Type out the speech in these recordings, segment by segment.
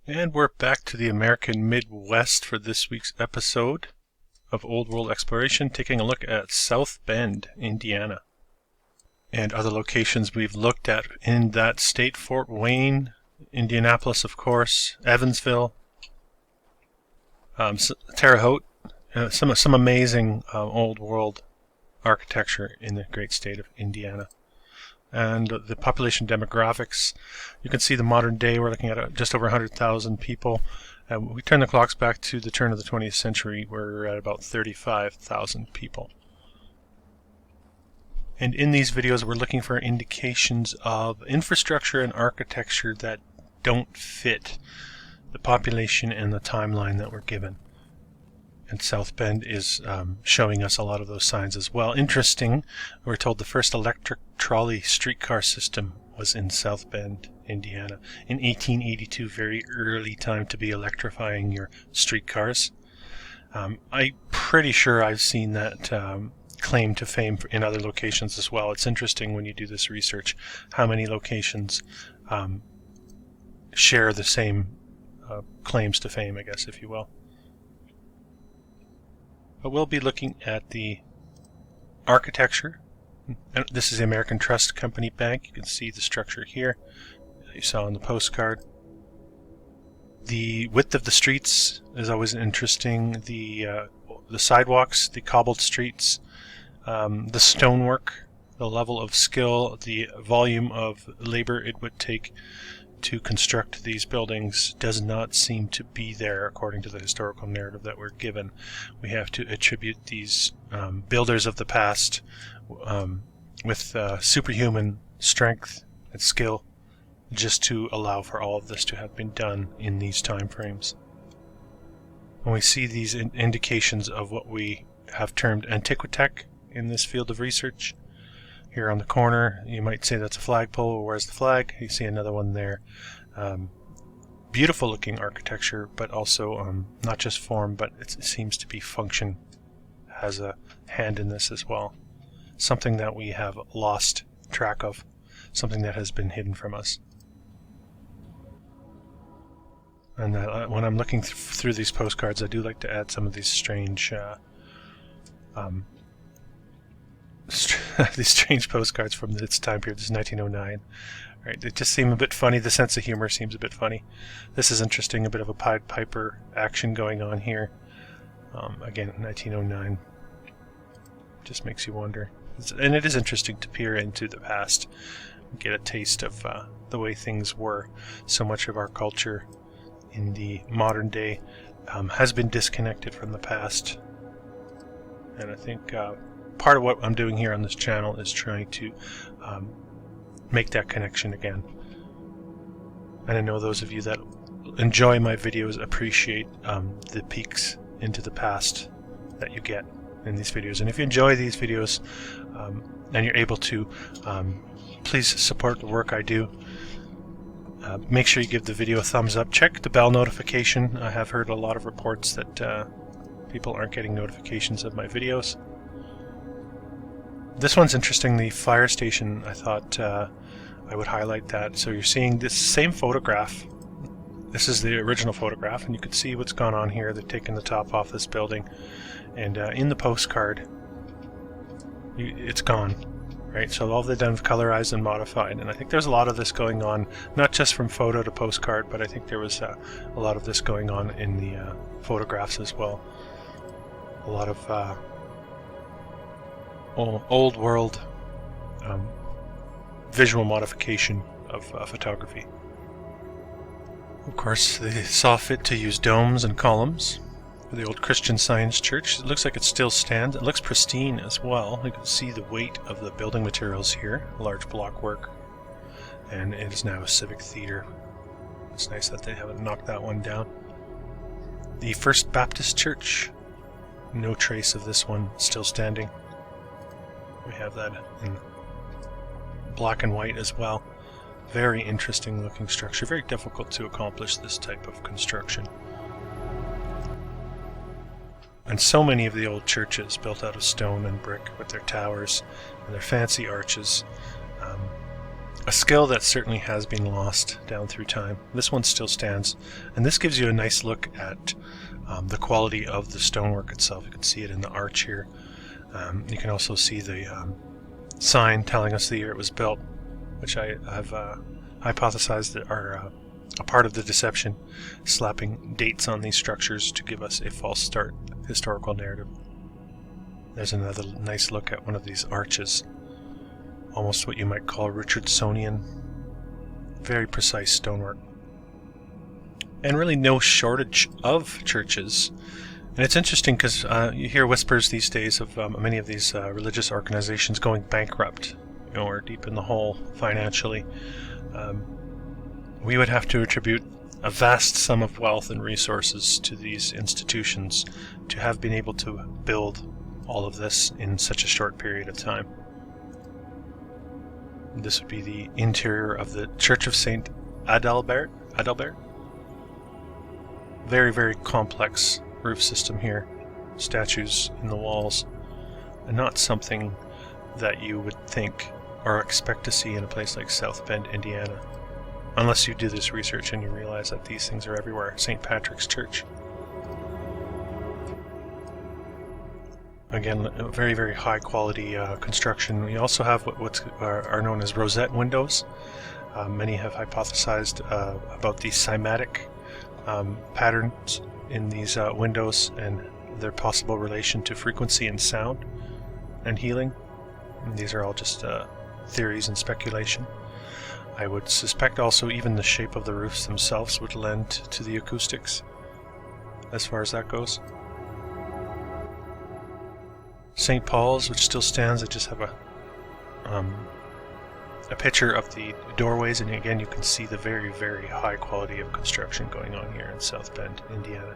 And we're back to the American Midwest for this week's episode of Old World Exploration, taking a look at South Bend, Indiana. And other locations we've looked at in that state: Fort Wayne, Indianapolis, of course, Evansville, Terre Haute, some amazing Old World architecture in the great state of Indiana. And the population demographics, you can see the modern day, we're looking at just over 100,000 people. We turn the clocks back to the turn of the 20th century, we're at about 35,000 people. And in these videos we're looking for indications of infrastructure and architecture that don't fit the population and the timeline that we're given. And South Bend is showing us a lot of those signs as well. Interesting, we're told the first electric trolley streetcar system was in South Bend, Indiana, in 1882. Very early time to be electrifying your streetcars. I'm pretty sure I've seen that claim to fame in other locations as well. It's interesting when you do this research how many locations share the same claims to fame, I guess, if you will. But we'll be looking at the architecture. And this is the American Trust Company Bank. You can see the structure here that you saw on the postcard. The width of the streets is always interesting. The sidewalks, the cobbled streets, the stonework, the level of skill, the volume of labor it would take to construct these buildings does not seem to be there according to the historical narrative that we're given. We have to attribute these builders of the past with superhuman strength and skill just to allow for all of this to have been done in these time frames. When we see these indications of what we have termed antiquitech in this field of research, here on the corner, you might say that's a flagpole. Where's the flag? You see another one there. Beautiful looking architecture, but also not just form, but it seems to be function has a hand in this as well. Something that we have lost track of, something that has been hidden from us. And when I'm looking through these postcards, I do like to add some of these strange these strange postcards from this time period. This is 1909. Right, they just seem a bit funny. The sense of humor seems a bit funny. This is interesting, a bit of a Pied Piper action going on here. Again, 1909. Just makes you wonder. And it is interesting to peer into the past and get a taste of the way things were. So much of our culture in the modern day has been disconnected from the past. And I think part of what I'm doing here on this channel is trying to make that connection again. And I know those of you that enjoy my videos appreciate the peeks into the past that you get in these videos. And if you enjoy these videos and you're able to, please support the work I do. Make sure you give the video a thumbs up. Check the bell notification. I have heard a lot of reports that people aren't getting notifications of my videos. This one's interesting, the fire station. I thought I would highlight that. So you're seeing this same photograph. This is the original photograph, and you can see what's gone on here. They've taken the top off this building, and in the postcard, it's gone. Right, so all they've done is colorized and modified, and I think there's a lot of this going on, not just from photo to postcard, but I think there was a lot of this going on in the photographs as well. A lot of old world visual modification of photography. Of course, they saw fit to use domes and columns for the old Christian Science Church. It looks like it still stands. It looks pristine as well. You can see the weight of the building materials here, large block work, and it is now a civic theater. It's nice that they haven't knocked that one down. The First Baptist Church, no trace of this one, still standing. We have that in black and white as well. Very interesting looking structure. Very difficult to accomplish this type of construction. And so many of the old churches built out of stone and brick with their towers and their fancy arches a skill that certainly has been lost down through time. This one still stands, and this gives you a nice look at the quality of the stonework itself. You can see it in the arch here. You can also see the sign telling us the year it was built, which I have hypothesized that are a part of the deception, slapping dates on these structures to give us a false start historical narrative. There's another nice look at one of these arches, almost what you might call Richardsonian. Very precise stonework. And really no shortage of churches. And it's interesting because you hear whispers these days of many of these religious organizations going bankrupt, or deep in the hole financially. We would have to attribute a vast sum of wealth and resources to these institutions to have been able to build all of this in such a short period of time. This would be the interior of the Church of St. Adalbert. Very, very complex roof system here. Statues in the walls. And not something that you would think or expect to see in a place like South Bend, Indiana. Unless you do this research and you realize that these things are everywhere. St. Patrick's Church. Again, a very, very high quality construction. We also have what are known as rosette windows. Many have hypothesized about the cymatic patterns in these windows and their possible relation to frequency and sound and healing. And these are all just theories and speculation. I would suspect also even the shape of the roofs themselves would lend to the acoustics as far as that goes. St. Paul's, which still stands, I just have a picture of the doorways, and again you can see the very, very high quality of construction going on here in South Bend, Indiana.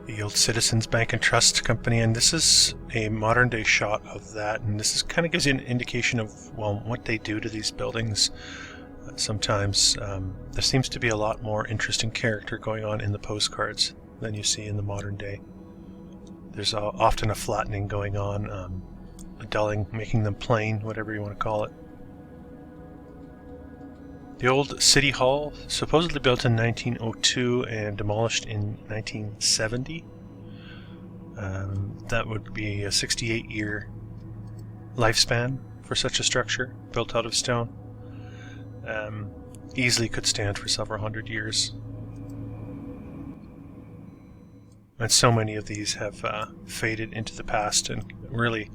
The old Citizens Bank and Trust Company, and this is a modern day shot of that, and this is kind of gives you an indication of, well, what they do to these buildings. Sometimes there seems to be a lot more interesting character going on in the postcards than you see in the modern day. There's often a flattening going on, a dulling, making them plain, whatever you want to call it. The old City Hall, supposedly built in 1902 and demolished in 1970. That would be a 68-year lifespan for such a structure, built out of stone. Easily could stand for several hundred years. And so many of these have faded into the past, and really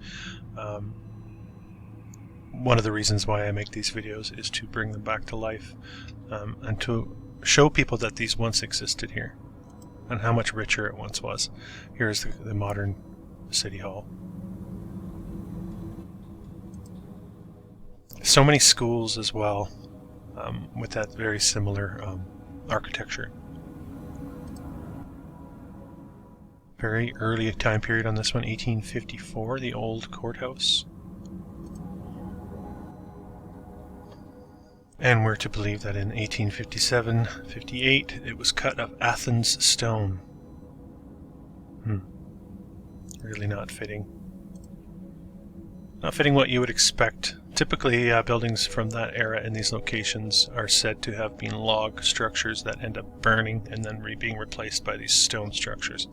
one of the reasons why I make these videos is to bring them back to life and to show people that these once existed here and how much richer it once was. Here's the modern City Hall. So many schools as well with that very similar architecture. Very early time period on this one, 1854, the old courthouse. And we're to believe that in 1857-58 it was cut of Athens stone. Really not fitting. Not fitting what you would expect. Typically, buildings from that era in these locations are said to have been log structures that end up burning and then being replaced by these stone structures.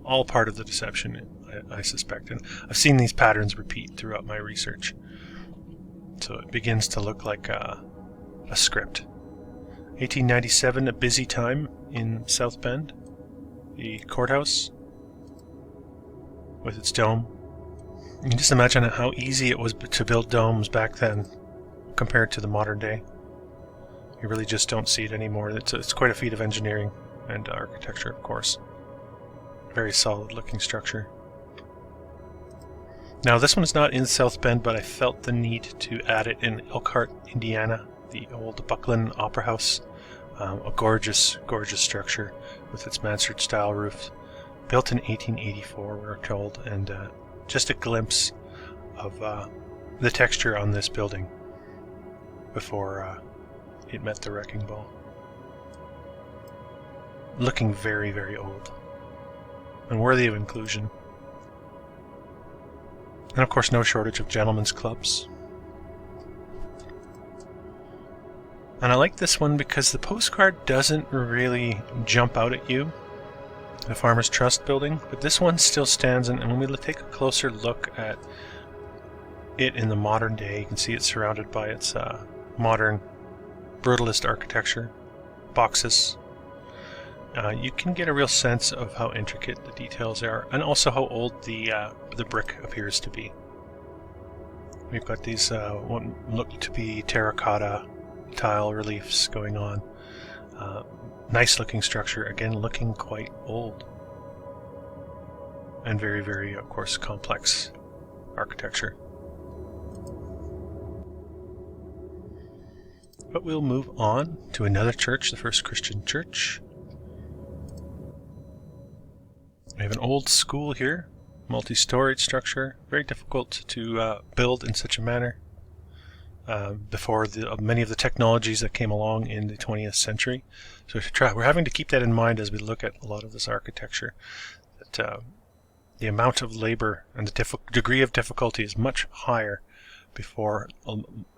All part of the deception, I suspect. And I've seen these patterns repeat throughout my research. So it begins to look like a script. 1897, a busy time in South Bend. The courthouse with its dome. You can just imagine how easy it was to build domes back then compared to the modern day. You really just don't see it anymore. It's quite a feat of engineering and architecture, of course. Very solid looking structure. Now this one is not in South Bend, but I felt the need to add it in Elkhart, Indiana. The old Buckland Opera House, a gorgeous, gorgeous structure with its mansard style roof, built in 1884, we're told, and just a glimpse of the texture on this building before it met the wrecking ball. Looking very, very old and worthy of inclusion. And of course no shortage of gentlemen's clubs. And I like this one because the postcard doesn't really jump out at you, the Farmers Trust building, but this one still stands, and when we take a closer look at it in the modern day, you can see it's surrounded by its modern brutalist architecture, boxes. You can get a real sense of how intricate the details are, and also how old the brick appears to be. We've got these what look to be terracotta tile reliefs going on. Nice looking structure, again looking quite old. And very, very, of course, complex architecture. But we'll move on to another church, the First Christian Church. We have an old school here, multi-storied structure, very difficult to build in such a manner. Before many of the technologies that came along in the 20th century. So we're having to keep that in mind as we look at a lot of this architecture, that the amount of labor and the degree of difficulty is much higher before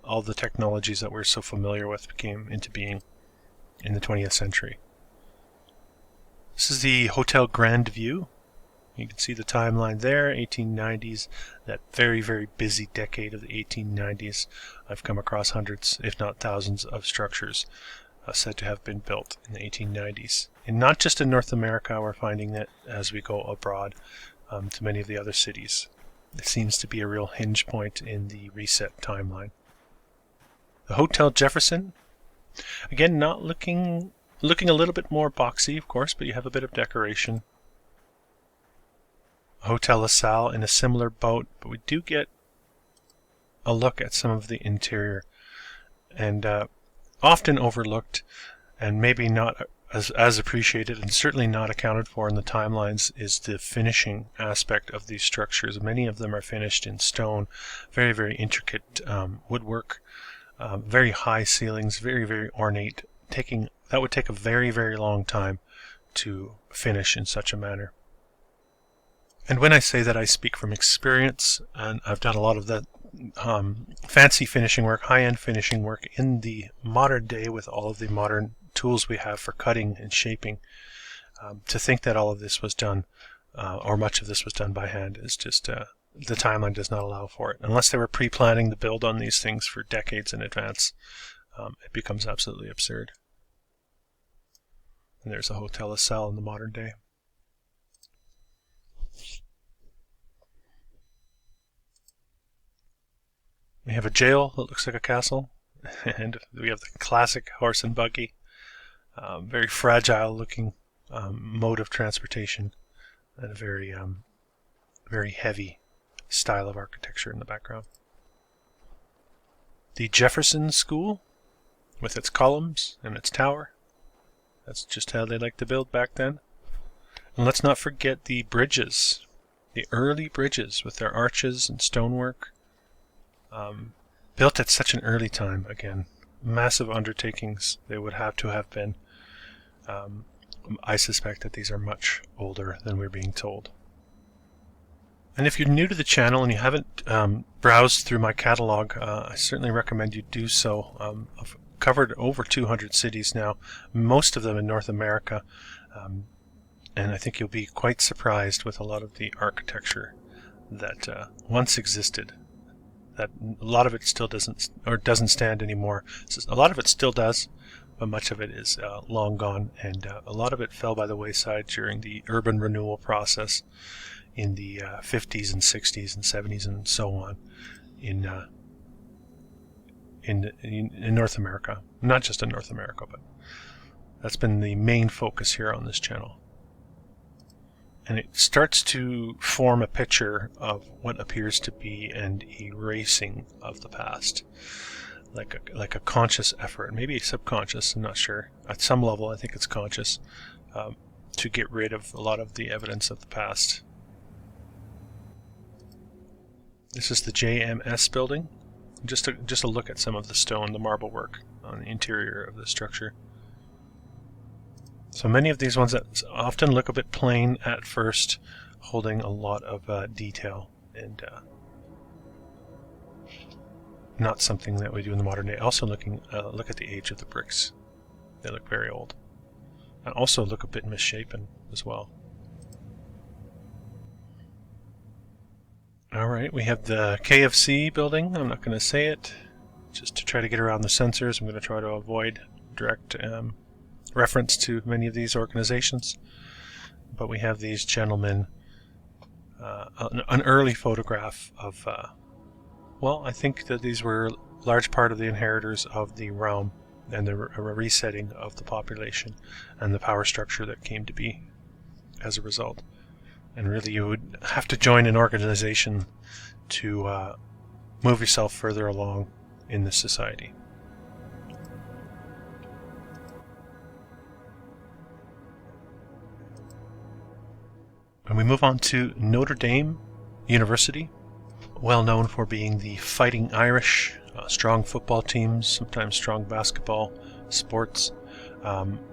all the technologies that we're so familiar with came into being in the 20th century. This is the Hotel Grand View. You can see the timeline there, 1890s, that very, very busy decade of the 1890s. I've come across hundreds, if not thousands, of structures said to have been built in the 1890s. And not just in North America, we're finding that as we go abroad to many of the other cities. It seems to be a real hinge point in the reset timeline. The Hotel Jefferson, again, not looking a little bit more boxy, of course, but you have a bit of decoration. Hotel LaSalle in a similar boat, but we do get a look at some of the interior, and often overlooked and maybe not as appreciated, and certainly not accounted for in the timelines, is the finishing aspect of these structures. Many of them are finished in stone, very, very intricate woodwork, very high ceilings, very, very ornate. That would take a very, very long time to finish in such a manner. And when I say that, I speak from experience, and I've done a lot of that fancy finishing work, high-end finishing work in the modern day with all of the modern tools we have for cutting and shaping. To think that all of this was done, or much of this was done by hand, is just, the timeline does not allow for it. Unless they were pre-planning the build on these things for decades in advance, it becomes absolutely absurd. And there's a Hotel LaSalle in the modern day. We have a jail that looks like a castle, and we have the classic horse and buggy, very fragile looking mode of transportation, and a very, very heavy style of architecture in the background. The Jefferson School, with its columns and its tower, that's just how they liked to build back then. And let's not forget the bridges, the early bridges with their arches and stonework. Built at such an early time, again, massive undertakings they would have to have been. I suspect that these are much older than we're being told. And if you're new to the channel and you haven't browsed through my catalog, I certainly recommend you do so. I've covered over 200 cities now, most of them in North America, and I think you'll be quite surprised with a lot of the architecture that once existed. That a lot of it still doesn't stand anymore. A lot of it still does, but much of it is long gone, and a lot of it fell by the wayside during the urban renewal process in the 50s and 60s and 70s and so on in North America. Not just in North America, but that's been the main focus here on this channel. And it starts to form a picture of what appears to be an erasing of the past, like a conscious effort, maybe subconscious, I'm not sure. At some level, I think it's conscious, to get rid of a lot of the evidence of the past. This is the JMS building. Just a look at some of the stone, the marble work on the interior of the structure. So many of these ones that often look a bit plain at first, holding a lot of detail and not something that we do in the modern day. Also look at the age of the bricks. They look very old. And also look a bit misshapen as well. Alright, we have the KFC building. I'm not going to say it, just to try to get around the censors. I'm going to try to avoid direct reference to many of these organizations. But we have these gentlemen, an early photograph of, well, I think that these were large part of the inheritors of the realm and the resetting of the population and the power structure that came to be as a result. And really you would have to join an organization to move yourself further along in this society. And we move on to Notre Dame University, well known for being the Fighting Irish, strong football teams, sometimes strong basketball sports,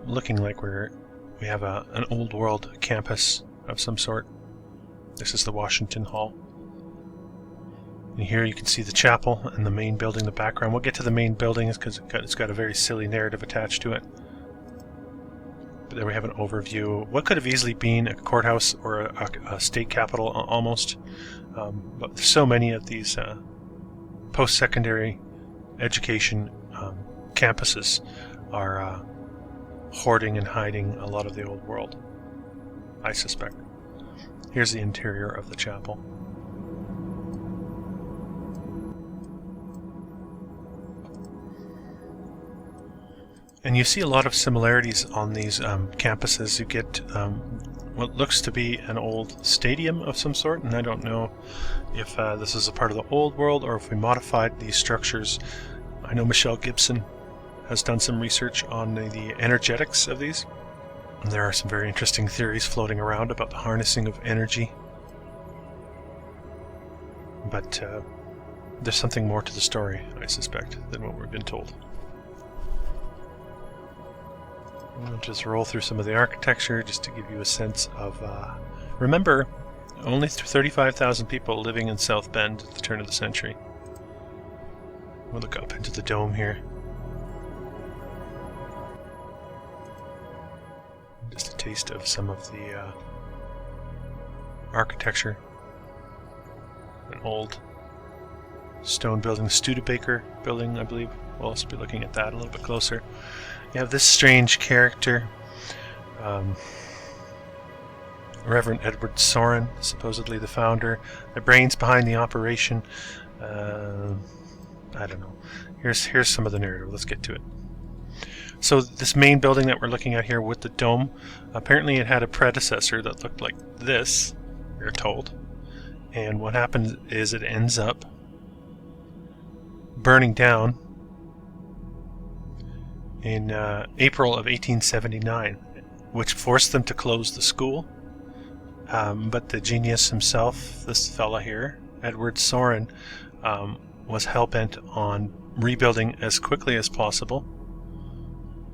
looking like we have an old world campus of some sort. This is the Washington Hall. And here you can see the chapel and the main building in the background. We'll get to the main building because it's got a very silly narrative attached to it. But there we have an overview. What could have easily been a courthouse or a state capitol almost. But there's so many of these post-secondary education campuses are hoarding and hiding a lot of the old world, I suspect. Here's the interior of the chapel. And you see a lot of similarities on these campuses. You get what looks to be an old stadium of some sort, and I don't know if this is a part of the old world or if we modified these structures. I know Michelle Gibson has done some research on the energetics of these. And there are some very interesting theories floating around about the harnessing of energy. But there's something more to the story, I suspect, than what we've been told. I'll just roll through some of the architecture just to give you a sense of... remember, only 35,000 people living in South Bend at the turn of the century. We'll look up into the dome here. Just a taste of some of the architecture. An old stone building, Studebaker building, I believe. We'll also be looking at that a little bit closer. You have this strange character, Reverend Edward Soren, supposedly the founder, the brains behind the operation. I don't know. Here's some of the narrative. Let's get to it. So this main building that we're looking at here with the dome, apparently it had a predecessor that looked like this, we're told. And what happens is it ends up burning down in April of 1879, which forced them to close the school. But the genius himself, this fella here, Edward Soren, was hell-bent on rebuilding as quickly as possible.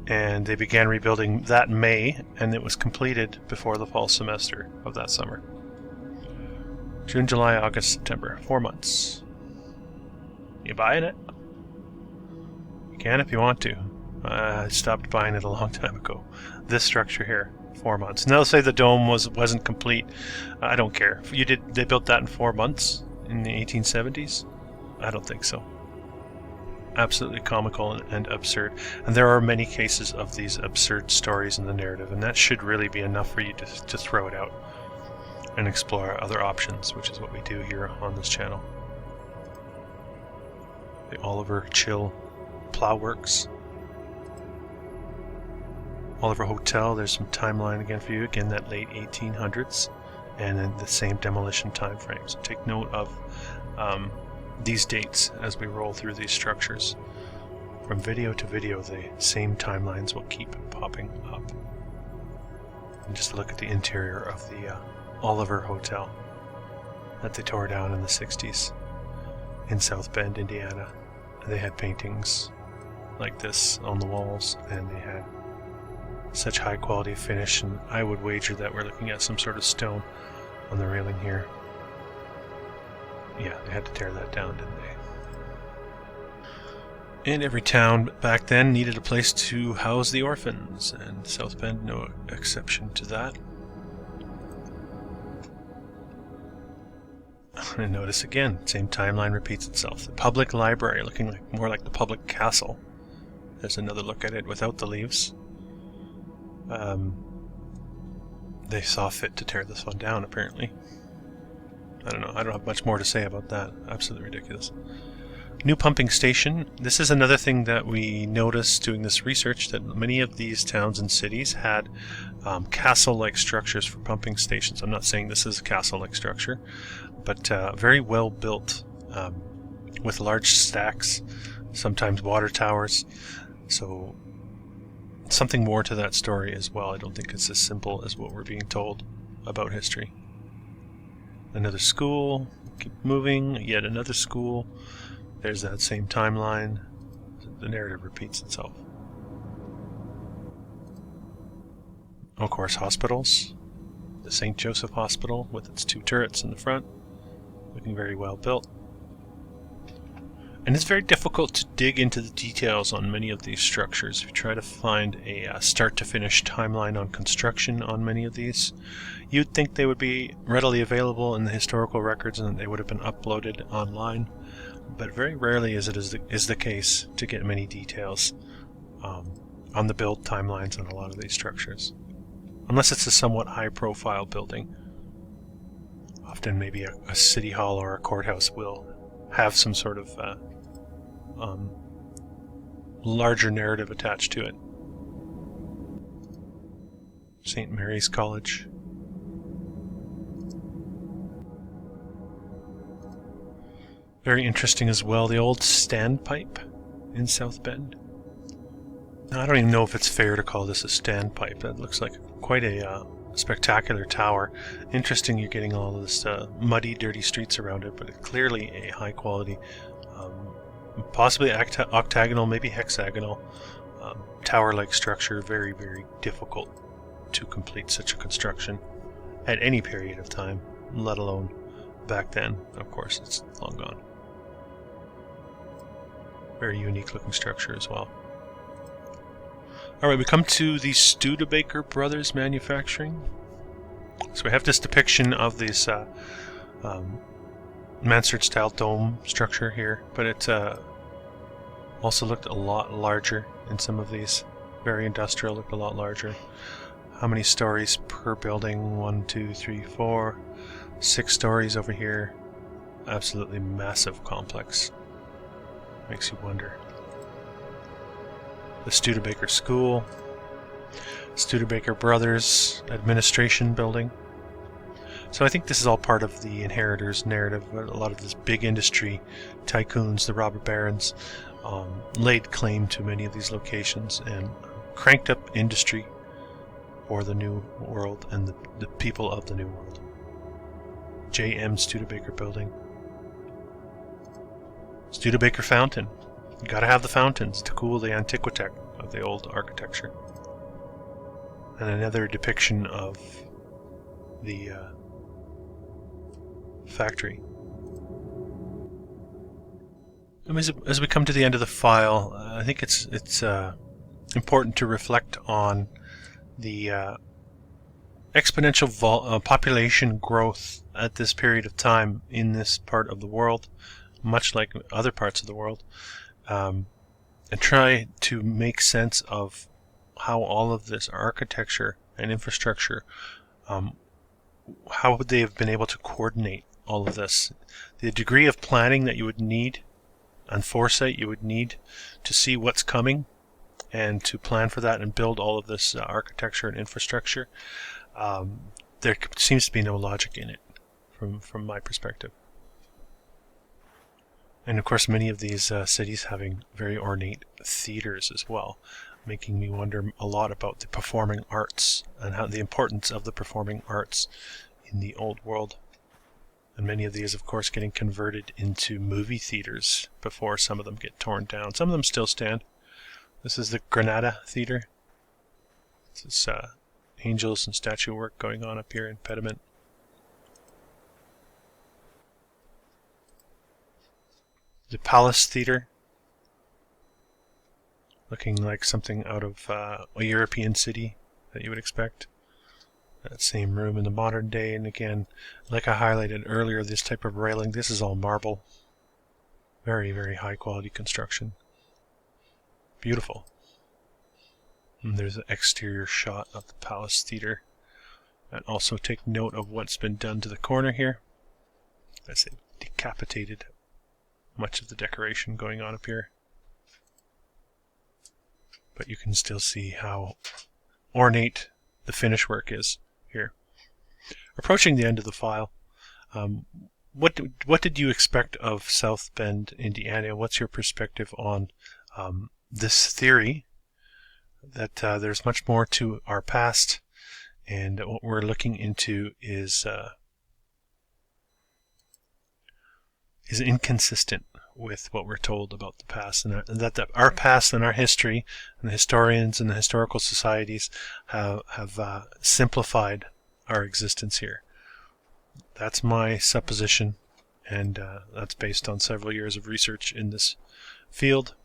And they began rebuilding that May, and it was completed before the fall semester of that summer. June, July, August, September. 4 months. You buying it? You can if you want to. I stopped buying it a long time ago. This structure here, 4 months. Now say the dome wasn't complete. I don't care. They built that in 4 months in the 1870s? I don't think so. Absolutely comical and absurd. And there are many cases of these absurd stories in the narrative, and that should really be enough for you to throw it out and explore other options, which is what we do here on this channel. The Oliver Chill Plow Works. Oliver Hotel, there's some timeline again for you. Again, that late 1800s, and then the same demolition time frame. So take note of these dates as we roll through these structures. From video to video, the same timelines will keep popping up. And just look at the interior of the Oliver Hotel that they tore down in the 60s in South Bend, Indiana. They had paintings like this on the walls, and they had such high quality finish, and I would wager that we're looking at some sort of stone on the railing here. Yeah, they had to tear that down, didn't they? And every town back then needed a place to house the orphans, and South Bend no exception to that. And notice again, same timeline repeats itself. The public library looking more like the public castle. There's another look at it without the leaves. They saw fit to tear this one down, apparently. I don't know. I don't have much more to say about that. Absolutely ridiculous. New pumping station. This is another thing that we noticed doing this research, that many of these towns and cities had castle-like structures for pumping stations. I'm not saying this is a castle-like structure, but very well built, with large stacks, sometimes water towers. So something more to that story as well. I don't think it's as simple as what we're being told about history. Another school. Keep moving. Yet another school. There's that same timeline. The narrative repeats itself. Of course, hospitals. The St. Joseph Hospital with its 2 turrets in the front, looking very well built. And it's very difficult to dig into the details on many of these structures. If you try to find a start-to-finish timeline on construction on many of these, you'd think they would be readily available in the historical records and they would have been uploaded online. But very rarely is the case to get many details on the build timelines on a lot of these structures, unless it's a somewhat high-profile building. Often, maybe a city hall or a courthouse will have some sort of larger narrative attached to it. St. Mary's College. Very interesting as well, the old standpipe in South Bend. Now, I don't even know if it's fair to call this a standpipe. It looks like quite a spectacular tower. Interesting you're getting all of this muddy, dirty streets around it, but clearly a high quality, possibly octagonal, maybe hexagonal, tower-like structure. Very, very difficult to complete such a construction at any period of time, let alone back then. Of course, it's long gone. Very unique looking structure as well. Alright, we come to the Studebaker Brothers Manufacturing. So we have this depiction of this mansard-style dome structure here, but it also looked a lot larger in some of these. Very industrial, looked a lot larger. How many stories per building? 1, 2, 3, 4, 6 stories over here. Absolutely massive complex. Makes you wonder. The Studebaker School, Studebaker Brothers Administration Building. So I think this is all part of the inheritors narrative. A lot of this big industry tycoons, the robber barons, laid claim to many of these locations and cranked up industry for the New World and the people of the New World. J.M. Studebaker Building. Studebaker Fountain. You gotta have the fountains to cool the antiquitect of the old architecture. And another depiction of the factory. As we come to the end of the file, I think it's important to reflect on the exponential population growth at this period of time in this part of the world, much like other parts of the world, and try to make sense of how all of this architecture and infrastructure, how would they have been able to coordinate all of this? The degree of planning that you would need and foresight you would need to see what's coming and to plan for that and build all of this architecture and infrastructure, there seems to be no logic in it from my perspective. And of course many of these cities having very ornate theaters as well, making me wonder a lot about the performing arts and how the importance of the performing arts in the old world. And many of these, of course, getting converted into movie theaters before some of them get torn down. Some of them still stand. This is the Granada Theater. This is angels and statue work going on up here in Pediment. The Palace Theater. looking like something out of a European city that you would expect. That same room in the modern day, and again, like I highlighted earlier, this type of railing, this is all marble. Very, very high quality construction. Beautiful. And there's an exterior shot of the Palace Theatre. And also take note of what's been done to the corner here. I say decapitated much of the decoration going on up here. But you can still see how ornate the finish work is here. Approaching the end of the file, what did you expect of South Bend, Indiana? What's your perspective on this theory that there's much more to our past, and what we're looking into is inconsistent with what we're told about the past, and that our past and our history and the historians and the historical societies have simplified our existence here. That's my supposition, and that's based on several years of research in this field.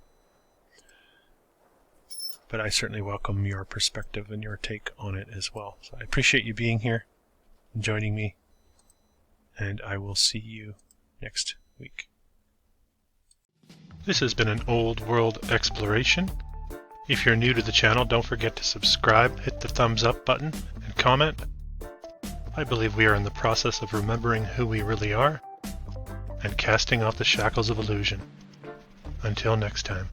But I certainly welcome your perspective and your take on it as well. So I appreciate you being here and joining me, and I will see you next week. This has been an old world exploration. If you're new to the channel, don't forget to subscribe, hit the thumbs up button, and comment. I believe we are in the process of remembering who we really are and casting off the shackles of illusion. Until next time.